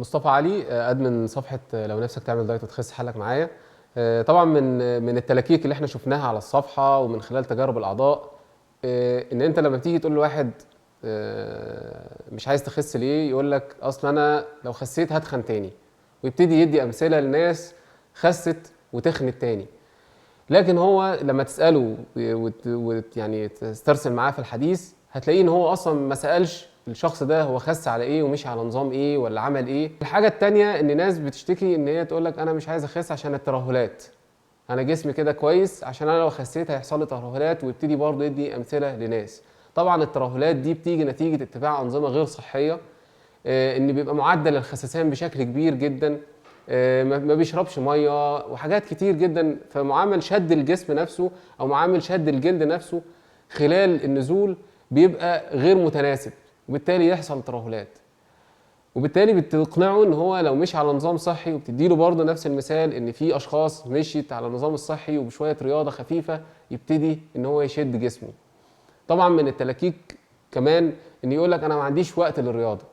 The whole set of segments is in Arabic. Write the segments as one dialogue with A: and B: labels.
A: مصطفى علي، ادمن صفحه لو نفسك تعمل دايت وتخس حلك معايا. طبعا من التلاكيك اللي احنا شفناها على الصفحه ومن خلال تجارب الاعضاء، ان انت لما تيجي تقول لواحد مش عايز تخس ليه، يقول لك اصل انا لو خسيت هتخن تاني، ويبتدي يدي امثله لناس خست وتخنت تاني. لكن هو لما تساله يعني تسترسل معاه في الحديث، هتلاقيه ان هو اصلا ما سالش الشخص ده هو خس على ايه ومشي على نظام ايه ولا عمل ايه. الحاجه التانيه ان ناس بتشتكي ان هي تقول لك انا مش عايز اخس عشان الترهلات، انا جسمي كده كويس، عشان انا لو خسيت هيحصل لي ترهلات، ويبتدي برضه يدي امثله لناس. طبعا الترهلات دي بتيجي نتيجه اتباع انظمه غير صحيه، ان بيبقى معدل الخسسان بشكل كبير جدا، ما بيشربش ميه وحاجات كتير جدا، فمعامل شد الجسم نفسه او معامل شد الجلد نفسه خلال النزول بيبقى غير متناسب، وبالتالي يحصل ترهلات. وبالتالي بتقنعه ان هو لو مشي على نظام صحي، وبتديله برضه نفس المثال ان في اشخاص مشيت على النظام الصحي وبشويه رياضه خفيفه يبتدي ان هو يشد جسمه. طبعا من التلاكيك كمان ان يقول لك انا ما عنديش وقت للرياضه.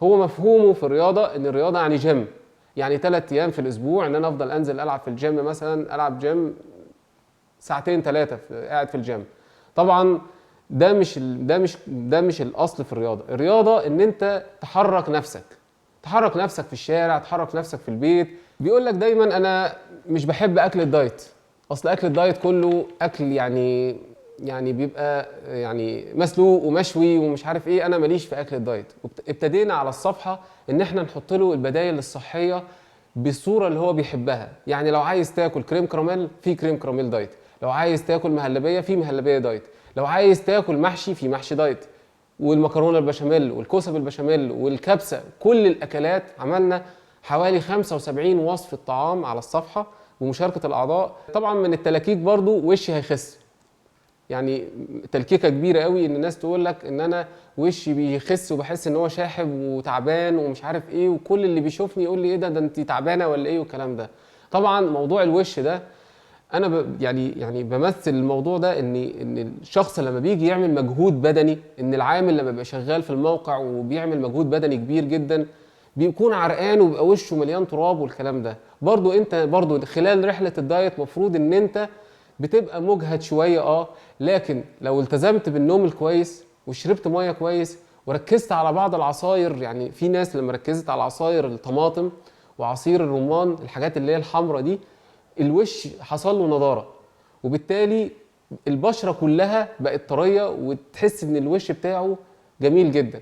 A: هو مفهومه في الرياضه ان الرياضه يعني جيم، يعني 3 ايام في الاسبوع ان انا افضل انزل العب في الجيم، مثلا العب جيم ساعتين 3 قاعد في الجيم. طبعا ده مش الاصل في الرياضه. الرياضه ان انت تحرك نفسك في الشارع، تحرك نفسك في البيت. بيقول لك دايما انا مش بحب اكل الدايت، اصل اكل الدايت كله اكل يعني بيبقى يعني مسلوق ومشوي ومش عارف ايه، انا ماليش في اكل الدايت. ابتدينا على الصفحه ان احنا نحط له البدائل الصحيه بالصوره اللي هو بيحبها. يعني لو عايز تاكل كريم كراميل، في كريم كراميل دايت. لو عايز تاكل مهلبيه، في مهلبيه دايت. لو عايز تاكل محشي، في محشي دايت. والمكرونه البشاميل والكوسه بالبشاميل والكبسه، كل الاكلات عملنا حوالي 75 وصفه طعام على الصفحه بمشاركه الاعضاء. طبعا من التلاكيك برضو وشي هيخس، يعني تلكيكه كبيره قوي ان الناس تقول لك ان انا وشي بيخس وبحس ان هو شاحب وتعبان ومش عارف ايه، وكل اللي بيشوفني يقول لي ايه ده انت تعبانه ولا ايه والكلام ده. طبعا موضوع الوش ده انا يعني بمثل الموضوع ده ان الشخص لما بيجي يعمل مجهود بدني، ان العامل لما بيبقى شغال في الموقع وبيعمل مجهود بدني كبير جدا بيكون عرقان وبيبقى وشه مليان تراب والكلام ده. برضو انت برضو خلال رحله الدايت مفروض ان انت بتبقى مجهد شويه، لكن لو التزمت بالنوم الكويس وشربت ميه كويس وركزت على بعض العصاير. يعني في ناس لما ركزت على عصاير الطماطم وعصير الرمان، الحاجات اللي هي الحمراء دي، الوش حصل له نضاره، وبالتالي البشره كلها بقت طريه، وتحس ان الوش بتاعه جميل جدا.